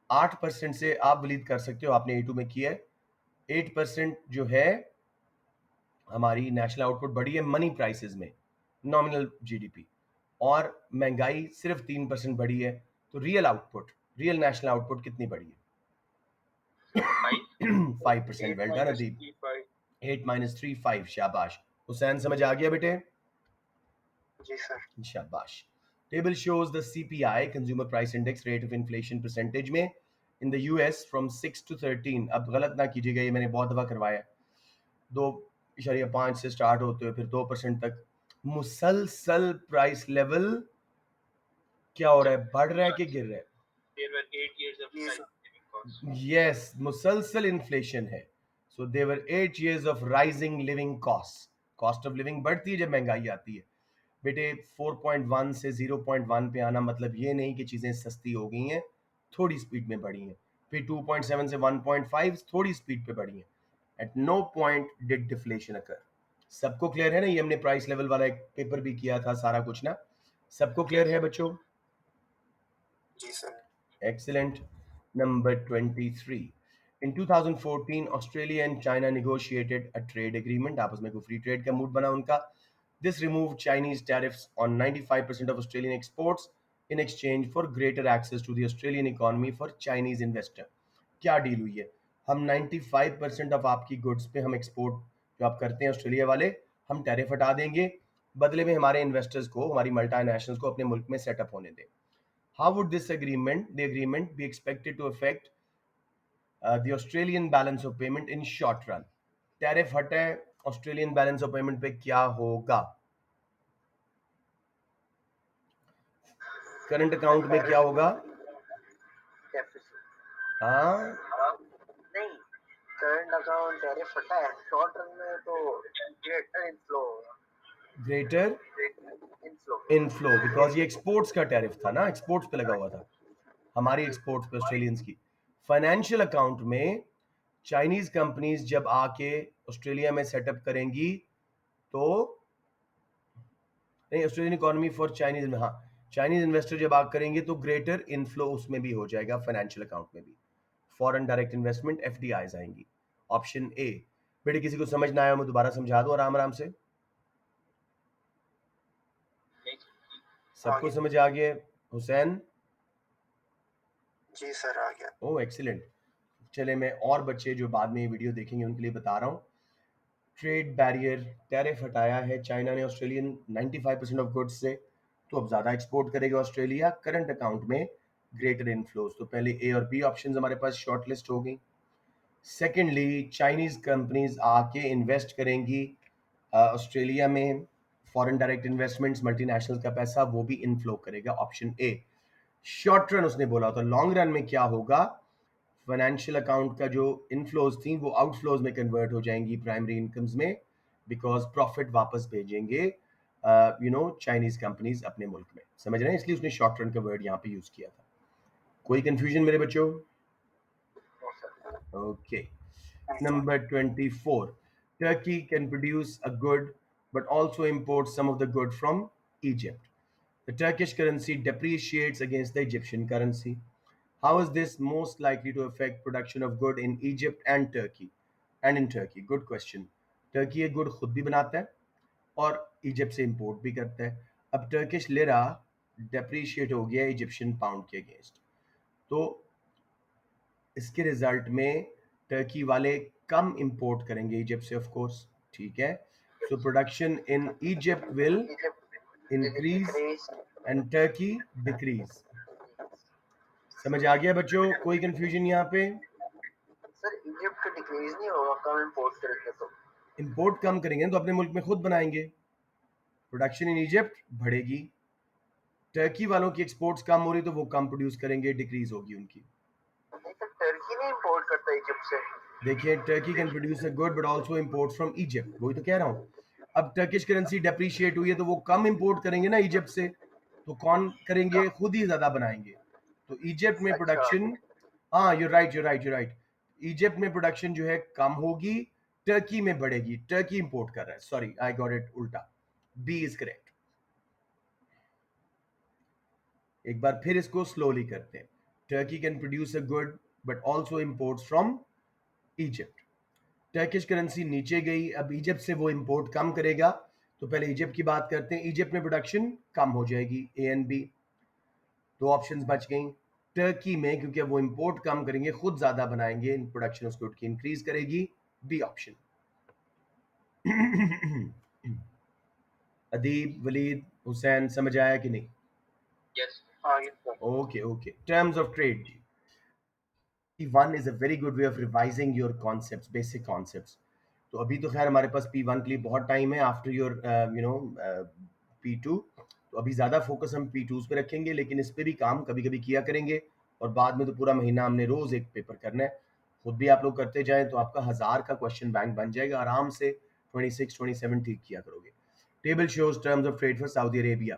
8% से आप वलीद कर सकते हो, आपने A2 में किया है. 8% जो है हमारी नेशनल आउटपुट बढ़ी है मनी प्राइसेस में, नॉमिनल जीडीपी, और महंगाई सिर्फ 3% बढ़ी है. तो real output, real national output कितनी बढ़ी है? 5%. 8 वेल डन minus अदीब. 3, 5. 8 minus 3, 5. शाबाश. हुसैन, समझ आ गया बेटे? जी सर. शाबाश. Table shows the CPI, consumer price index, rate of inflation percentage में in the US from 6 to 13. अब गलत ना कीजिएगा, ये मैंने बहुत दफा करवाया. 2.5 से स्टार्ट होते हुए फिर 2% तक मुसलसल प्राइस लेवल क्या हो रहा है, बढ़ रहा है कि गिर रहा है? There were 8 years of living costs. Yes, मुसलसल इन्फ्लेशन है. सो देवर 8 years of rising living cost. Cost of living बढ़ती है जब महंगाई आती है बेटे. 4.1 से 0.1 पे आना मतलब ये नहीं कि चीज़ें सस्ती हो गई हैं, थोड़ी स्पीड में बढ़ी हैं. फिर 2.7 से 1.5 थोड़ी स्पीड पे बढ़ी हैं. At no point did deflation occur. सबको क्लियर है ना? ये हमने प्राइस लेवल वाला एक पेपर भी किया था, सारा कुछ ना. सबको क्लियर है बच्चों? जी sir. Excellent. Number 23. In 2014, Australia and China negotiated a trade agreement. आपस में कोई फ्री ट्रेड का मूड बना उनका. This removed Chinese tariffs on 95% of Australian exports in exchange for greater access to the Australian economy for Chinese investor. क्या डील हुई है? हम 95% ऑफ आपकी गुड्स पे हम एक्सपोर्ट जो आप करते हैं ऑस्ट्रेलिया वाले, हम टैरिफ हटा देंगे, बदले में हमारे इन्वेस्टर्स को, हमारी मल्टीनेशनल्स को अपने मुल्क में सेटअप होने दें. How would the agreement be expected to affect the Australian balance of payment in short run? Tariff हटे, ऑस्ट्रेलियन बैलेंस ऑफ पेमेंट पे क्या होगा? करंट अकाउंट में क्या होगा? डेफिसिट. हाँ, नहीं, करंट अकाउंट टैरिफ हटा है, शॉर्ट रन में तो ग्रेटर इनफ्लो होगा। Greater inflow. इनफ्लो, बिकॉज ये एक्सपोर्ट्स का टैरिफ था ना, एक्सपोर्ट्स पे लगा हुआ था, हमारी एक्सपोर्ट्स पे ऑस्ट्रेलियंस की। फाइनेंशियल अकाउंट में चाइनीज कंपनीज जब आके ऑस्ट्रेलिया में सेटअप करेंगी तो, नहीं, ऑस्ट्रेलियन इकोनॉमी फॉर चाइनीज में, हाँ, चाइनीज इन्वेस्टर जब आग करेंगे तो ग्रेटर इनफ्लो उसमें भी हो जाएगा, फाइनेंशियल अकाउंट में भी फॉरेन डायरेक्ट इन्वेस्टमेंट एफडीआईज आएंगी। Option A. बेटे किसी को समझ ना आया मैं दोबारा समझा दूं आराम आराम से, सबको समझ आ गया? हुसैन? जी सर, आ गया। ओ एक्सीलेंट। चले मैं और बच्चे जो बाद में ये वीडियो देखेंगे उनके लिए बता रहा हूँ। ट्रेड बैरियर, टैरिफ हटाया है चाइना ने ऑस्ट्रेलियन 95% ऑफ गुड्स से, तो अब ज़्यादा एक्सपोर्ट करेगा ऑस्ट्रेलिया। करंट अकाउंट में ग्रेटर इनफ्लोज, तो पहले ए और बी ऑप्शंस हमारे पास शॉर्ट लिस्ट हो गई। सेकेंडली, चाइनीज कंपनीज आके इन्वेस्ट करेंगी ऑस्ट्रेलिया में, फॉरेन डायरेक्ट इन्वेस्टमेंट्स, मल्टीनेशनल का पैसा वो भी इनफ्लो करेगा, ऑप्शन ए। शॉर्ट रन उसने बोला, तो लॉन्ग रन में क्या होगा, फाइनेंशियल अकाउंट का जो इनफ्लोज थी वो आउटफ्लोज में कन्वर्ट हो जाएंगी प्राइमरी इनकम्स में, बिकॉज प्रॉफिट वापस भेजेंगे चाइनीज कंपनीज अपने मुल्क में, समझ रहे हैं, इसलिए उसने शॉर्ट रन का वर्ड यहाँ पे यूज किया था। कोई कंफ्यूजन मेरे बच्चों? Okay. Number 24. Turkey can produce a good but also imports some of the good from Egypt. The Turkish currency depreciates against the Egyptian currency. How is this most likely to affect production of good in Egypt and Turkey? And in Turkey. Good question. Turkey एक good खुद भी बनाता है और इजिप्ट से इंपोर्ट भी करता है। अब टर्किश लिरा डेप्रीशिएट हो गया इजिप्शियन पाउंड के अगेंस्ट, तो इसके रिजल्ट में टर्की वाले कम इंपोर्ट करेंगे इजिप्ट से, ऑफ कोर्स, ठीक है। So production in Egypt will increase and Turkey decrease. समझ आ गया बच्चों? कोई कंफ्यूजन यहाँ पे? सर, इजिप्ट का डिक्रीज नहीं होगा कम इंपोर्ट करेंगे तो? इंपोर्ट कम करेंगे तो अपने मुल्क में खुद बनाएंगे, प्रोडक्शन इन इजिप्ट बढ़ेगी। टर्की वालों की एक्सपोर्ट्स कम हो रही तो वो कम प्रोड्यूस करेंगे, डिक्रीज होगी उनकी। नहीं सर, टर्की नहीं इंपोर्ट करता इजिप्ट से। देखिए, Turkey can produce a good but also import from Egypt, वही तो कह रहा हूँ। अब टर्किश करेंसी डेप्रीशिएट हुई है तो वो कम इंपोर्ट करेंगे ना इजिप्ट से, तो कौन करेंगे, खुद ही ज्यादा बनाएंगे। तो इजिप्ट में अच्छा। प्रोडक्शन, हाँ you right you right you right, Egypt में प्रोडक्शन जो है कम होगी, टर्की में बढ़ेगी। टर्की इंपोर्ट कर रहा है, सॉरी आई गॉट इट उल्टा, बी इज करेक्ट। एक बार फिर इसको स्लोली करते हैं। Turkey can produce a good but also imports from Egypt. Turkish currency नीचे गई, अब इजिप्ट से वो इंपोर्ट कम करेगा, तो पहले इजिप्ट की बात करते हैं। इजिप्ट में प्रोडक्शन कम हो जाएगी, ए एंड बी, दो ऑप्शंस बच गई। टर्की में क्योंकि अब वो इंपोर्ट कम करेंगे, खुद ज्यादा बनाएंगे, प्रोडक्शन उसकी उठ के इंक्रीज करेगी, बी ऑप्शन। अदीब, वलीद, हुसैन, समझ आया कि नहीं? यस। हाँ, ये सर। Okay okay. Terms of trade जी, P1 is a very good way of revising your concepts, basic concepts. तो अभी तो खैर हमारे पास P1 के लिए बहुत टाइम है, आफ्टर योर P2, तो अभी ज़्यादा फोकस हम P2s पे रखेंगे, लेकिन इस पे भी काम कभी कभी किया करेंगे, और बाद में तो पूरा महीना हमने रोज एक पेपर करना है। खुद भी आप लोग करते जाएं तो आपका 1000 का क्वेश्चन बैंक बन जाएगा आराम से, 26 27 ठीक किया करोगे। Table shows terms of trade for Saudi Arabia.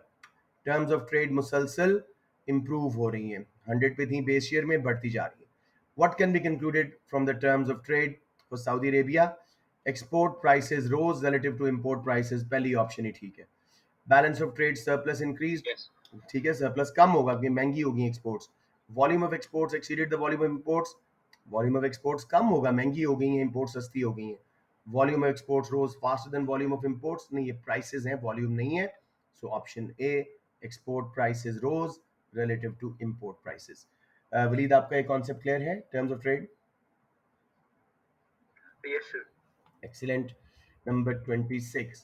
Terms of trade मुसलसल इंप्रूव हो रही हैं, 100 पे थी बेस ईयर में, बढ़ती जा रही है। What can be concluded from the terms of trade for Saudi Arabia? Export prices rose relative to import prices, पहली ऑप्शन ही ठीक है। Balance of trade surplus increase, ठीक है, सरप्लस कम होगा क्योंकि महंगी होगी exports. Volume of exports exceeded the volume of imports, volume of exports कम होगा, महंगी हो गई हैं, इंपोर्ट सस्ती हो गई हैं। Volume of exports rose faster than volume of imports, नहीं ये प्राइसेस हैं, वॉल्यूम नहीं है। So option A, export prices rose relative to import prices. Waleed, आपका एक कॉन्सेप्ट क्लियर है terms of trade? Yes sir. Excellent. Number 26.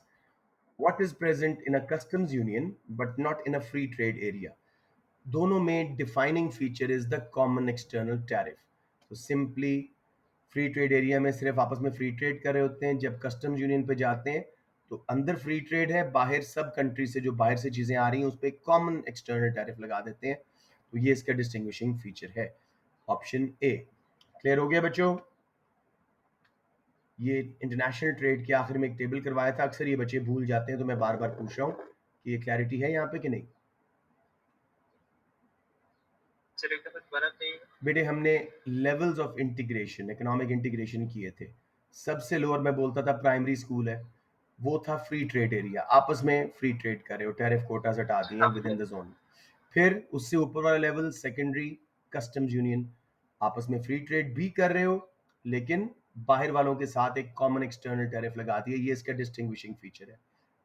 What is present in a customs union but not in a free trade area? दोनों में defining feature is the common external tariff. तो सिंपली फ्री ट्रेड एरिया में सिर्फ आपस में फ्री ट्रेड कर रहे होते हैं, जब कस्टम्स यूनियन पे जाते हैं तो अंदर फ्री ट्रेड है, बाहर सब कंट्री से जो बाहर से चीज़ें आ रही हैं उस पर कॉमन एक्सटर्नल टैरिफ लगा देते हैं। तो ये इसका डिस्टिंग्विशिंग फीचर है। Option A. क्लियर हो गया बच्चों? ये इंटरनेशनल ट्रेड के आखिर में एक टेबल करवाया था, अक्सर ये बच्चे भूल जाते हैं तो मैं बार बार पूछ रहा हूँ कि ये क्लैरिटी है यहाँ पे कि नहीं। सर एक दफा दोबारा बताइए। बेटे हमने levels of integration, economic integration किए थे। सबसे लोअर मैं बोलता था प्राइमरी स्कूल है, वो था फ्री ट्रेड एरिया, आपस में फ्री ट्रेड कर रहे हो, टैरिफ कोटास हटा दिए विद इन द जोन। फिर उससे ऊपर वाला लेवल सेकेंडरी कस्टम्स यूनियन, आपस में फ्री ट्रेड भी कर रहे हो लेकिन बाहर वालों के साथ एक कॉमन एक्सटर्नल टैरिफ लगा दिए, ये इसका डिस्टिंग्विशिंग फीचर है।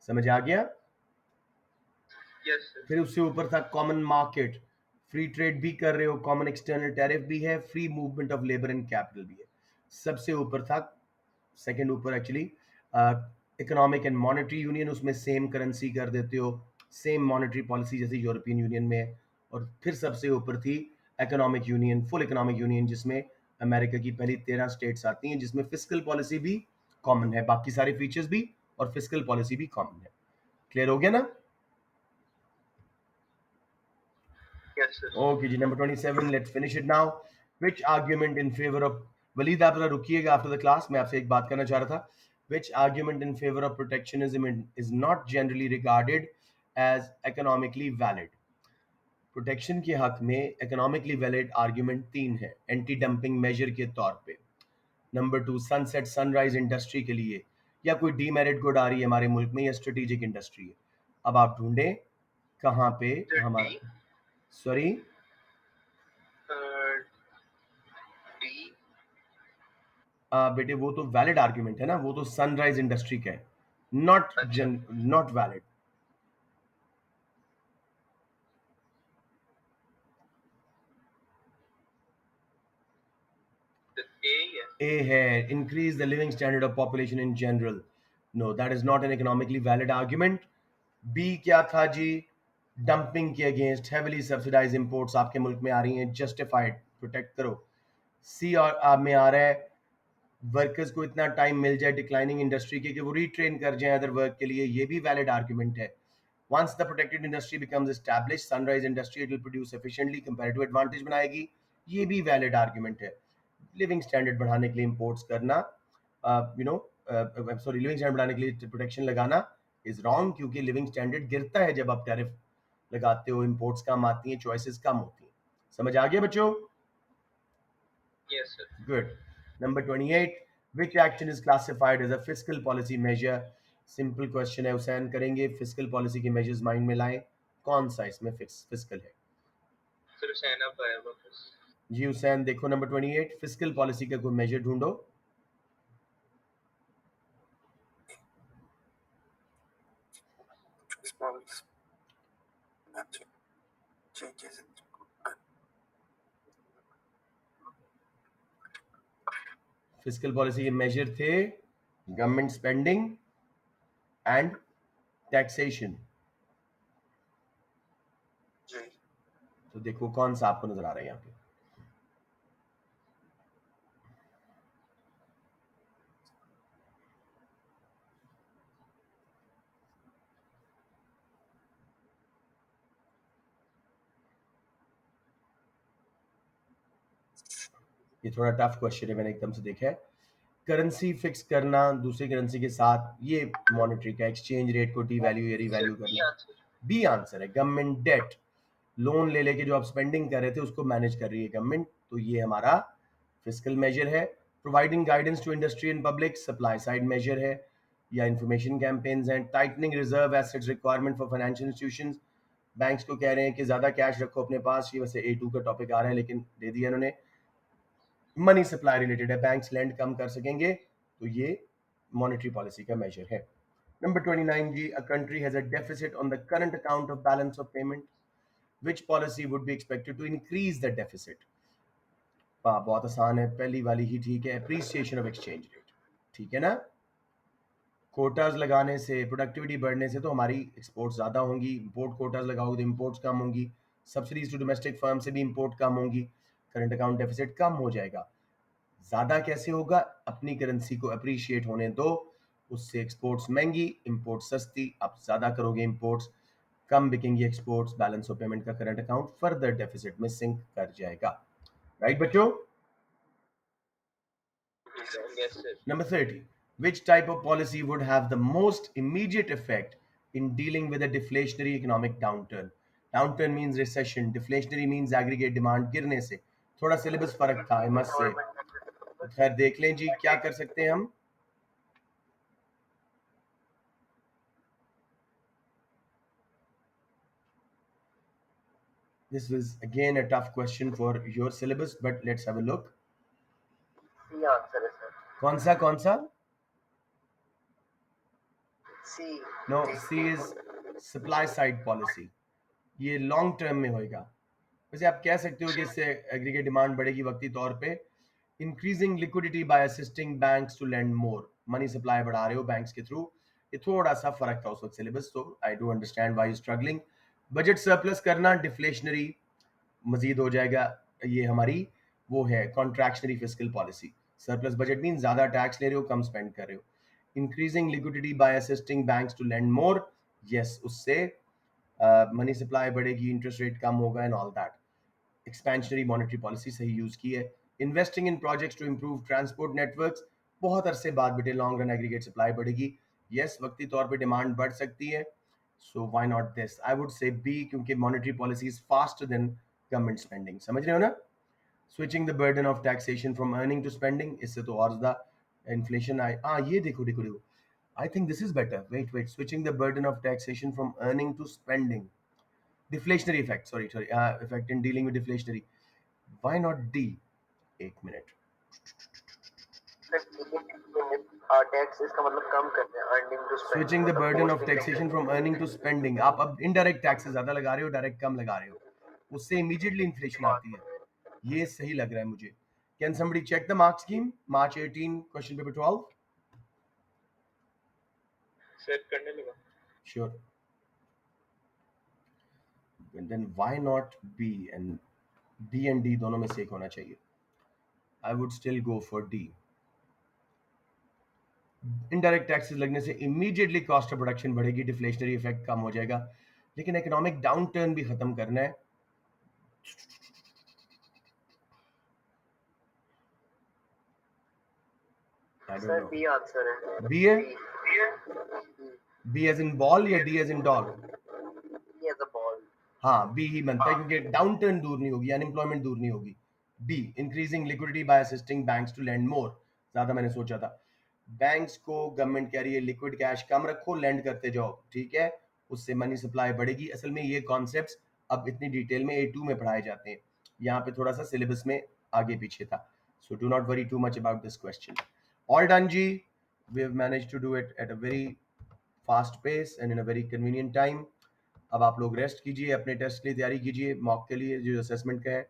समझ आ गया? Yes sir. फिर उससे ऊपर था कॉमन मार्केट, फ्री ट्रेड भी कर रहे हो, कॉमन एक्सटर्नल टैरिफ भी है, free movement of labour and capital भी है। सबसे ऊपर था, सेकंड ऊपर actually, economic and monetary union, उसमें सेम करेंसी कर देते हो, सेम मॉनेटरी पॉलिसी जैसे यूरोपियन यूनियन में है। और फिर सबसे ऊपर थी economic union, full economic union, जिसमें अमेरिका की पहली 13 स्टेट्स आती हैं, जिसमें फिस्कल पॉलिसी भी कॉमन है, बाकी सारे फीचर्स भी, और फिस्कल पॉलिसी भी कॉमन है। क्लियर हो गया ना? Yes sir. Okay, जी number 27. Let's finish it now. Which argument in favor of Waleed, आप जरा रुकिएगा आफ्टर द क्लास, मैं आपसे एक बात करना चाह रहा था। Which argument in favor of protectionism is not generally regarded as economically valid? Protection के हक में इकोनॉमिकली वैलिड आर्ग्यूमेंट 3 है एंटी डंपिंग मेजर के तौर पे। नंबर 2 सनसेट सनराइज इंडस्ट्री के लिए, या कोई डीमेरिट गुड आ रही है हमारे मुल्क में, या स्ट्रेटेजिक इंडस्ट्री है। अब आप ढूंढें कहाँ पे सर डी। हमारा, सॉरी डी। बेटे वो तो वैलिड आर्ग्यूमेंट है ना, वो तो सनराइज इंडस्ट्री का है, नॉट अच्छा। Not valid. ए ही है। ए है increase the living standard of population in general, no that is not an economically valid argument. B क्या था जी? डंपिंग के अगेंस्ट हेविली सब्सिडाइज इंपोर्ट्स आपके मुल्क में आ रही हैं, जस्टिफाइड, प्रोटेक्ट करो। सी और आप में आ रहा है वर्कर्स को इतना टाइम मिल जाए डिक्लाइनिंग इंडस्ट्री के कि वो रीट्रेन कर जाए अदर वर्क के लिए, ये भी वैलिड आर्ग्यूमेंट है। Once the protected industry becomes established, sunrise industry it will produce efficiently, comparative advantage बनाएगी, ये भी वैलिड आर्ग्यूमेंट है। लिविंग स्टैंडर्ड बढ़ाने के लिए इंपोर्ट्स करना, you know sorry, living standard बढ़ाने के लिए प्रोटेक्शन लगाना इज रॉन्ग, क्योंकि लिविंग स्टैंडर्ड गिरता है जब आप टैरिफ लगाते हो, इंपोर्ट्स कम आती हैं, चॉइसेस कम होती हैं। समझ आ गया बच्चों? Yes sir. Good. Number 28. Which action is classified as a fiscal policy measure? Simple question है हुसैन, करेंगे फिस्कल पॉलिसी के मेजर्स माइंड में लाएं, कौन सा इसमें फिस्कल है? सर हुसैन अब आया वापस। जी हुसैन देखो नंबर 28, फिस्कल पॉलिसी का कोई मेजर ढूंढो। फिस्कल पॉलिसी के मेजर थे गवर्नमेंट स्पेंडिंग एंड टैक्सेशन। जी। तो देखो कौन सा आपको नजर आ रहा है यहाँ पे। ये थोड़ा टफ क्वेश्चन है, मैंने एकदम से देखा है। करेंसी फिक्स करना दूसरी करेंसी के साथ, ये मॉनेटरी का, एक्सचेंज रेट को डीवैल्यू या सर रीवैल्यू बी करना। आंसर। बी आंसर है। गवर्नमेंट डेट, लोन ले लेके जो आप स्पेंडिंग कर रहे थे उसको मैनेज कर रही है गवर्नमेंट, तो ये हमारा फिस्कल मेजर है। Providing guidance to industry and public, supply side measure है या इंफॉर्मेशन कैंपेन्स हैं। Tightening reserve assets requirement for financial institutions, banks को कह रहे हैं कि ज्यादा कैश रखो अपने पास, ये वैसे A2 का टॉपिक आ रहा है लेकिन दे दिया इन्होंने। मनी सप्लाई रिलेटेड है, बैंक्स लैंड कम कर सकेंगे, तो ये मॉनेटरी पॉलिसी का मेजर है। नंबर 29 जी, a country has a deficit on the current account of balance of payment, which policy would be expected to increase the deficit? बहुत आसान है, पहली वाली ही ठीक है, अप्रिसिएशन ऑफ एक्सचेंज रेट, ठीक है ना। कोटाज लगाने से, प्रोडक्टिविटी बढ़ने से तो हमारी एक्सपोर्ट ज़्यादा होंगी, इंपोर्ट कोटाज लगाओगे तो इंपोर्ट्स कम होंगी, सब्सिडीज टू डोमेस्टिक फर्म से भी इंपोर्ट कम होंगी, करंट अकाउंट डेफिसिट कम हो जाएगा। ज़्यादा कैसे होगा? अपनी करेंसी को अप्रिशिएट होने दो, उससे एक्सपोर्ट्स महंगी, इंपोर्ट सस्ती, आप ज़्यादा करोगे इंपोर्ट्स, कम बिकेंगी एक्सपोर्ट्स, बैलेंस ऑफ पेमेंट का करंट अकाउंट फर्दर डेफिसिट में सिंक कर जाएगा। राइट बच्चों? Yes, sir. Number 30. Which type of policy would have the most immediate effect in dealing with a deflationary economic downturn? Downturn means recession. Deflationary means aggregate demand गिरने से. थोड़ा सिलेबस फर्क था, I must say. तो खैर देख लें जी क्या कर सकते हैं हम. This was again a tough question for your syllabus, but let's have a look. C answer है सर. कौन सा? C. No, C is supply side policy. ये लॉन्ग टर्म में होएगा. वैसे आप कह सकते हो कि इससे एग्रीगेट डिमांड बढ़ेगी वक्ती तौर पे. Increasing liquidity by assisting banks to lend more. Money supply बढ़ा रहे हो बैंक्स के थ्रू. ये थोड़ा सा फर्क था उस वक्त सिलेबस, तो I do understand why you struggling. Budget surplus करना डिफ्लेशनरी मजीद हो जाएगा. ये हमारी वो है contractionary fiscal policy. Surplus budget mean ज्यादा टैक्स ले रहे हो, कम स्पेंड कर रहे हो. Increasing liquidity by assisting banks to lend more. Yes, उससे मनी सप्लाई बढ़ेगी, इंटरेस्ट रेट कम होगा and all that. Expansionary monetary policy सही यूज की है. Investing in projects to improve transport networks. बहुत अरसे बाद बेटे लॉन्ग रन एग्रीगेट सप्लाई बढ़ेगी. यस, वक्ती तौर पे डिमांड बढ़ सकती है. So why not this? I would say B, क्योंकि monetary policy is faster than government spending. समझ रहे हो ना? Switching the burden of taxation from earning to spending. इससे तो और ज्यादा इन्फ्लेशन आए. हाँ ये देखो. I think this is better. Wait. Switching the burden of taxation from earning to spending. Deflationary effect. Sorry. Effect in dealing with deflationary. Why not D? 1 minute. Tax इसका मतलब कम करते हैं. Earning to spend. Switching the burden of taxation from earning to spending. आप अब indirect taxes ज्यादा लगा रहे हो, डायरेक्ट कम लगा रहे हो. उससे immediately inflation आती है. ये सही लग रहा है मुझे. Can somebody check the mark scheme? March 18, question paper 12. Set करने लगा. Sure. And then why not B? And D and D दोनों में से एक होना चाहिए. I would still go for D. Indirect taxes लगने से इमीडिएटली कॉस्ट ऑफ प्रोडक्शन बढ़ेगी, डिफ्लेशनरी इफेक्ट कम हो जाएगा. लेकिन इकोनॉमिक डाउन टर्न भी खत्म करना है. सर बी आंसर है. बी है. बी एज इन बॉल या D as in dog? B as a ball. हाँ बी ही बनता है, क्योंकि डाउन टर्न दूर नहीं होगी, अनएम्प्लॉयमेंट दूर नहीं होगी. B, increasing liquidity by assisting banks to lend more. ज्यादा मैंने सोचा था. बैंक्स को गवर्नमेंट कह रही है लिक्विड कैश कम रखो, लेंड करते जाओ. ठीक है, उससे मनी सप्लाई बढ़ेगी. असल में ये कॉन्सेप्ट्स अब इतनी डिटेल में A2 में पढ़ाए जाते हैं. यहाँ पे थोड़ा सा सिलेबस में आगे पीछे था. So do not worry too much about this question. All done जी. We have managed to do it at a very fast pace and in a very convenient time. अब आप लोग रेस्ट कीजिए, अपने टेस्ट के लिए तैयारी कीजिए, मॉक के लिए जो असेसमेंट का है.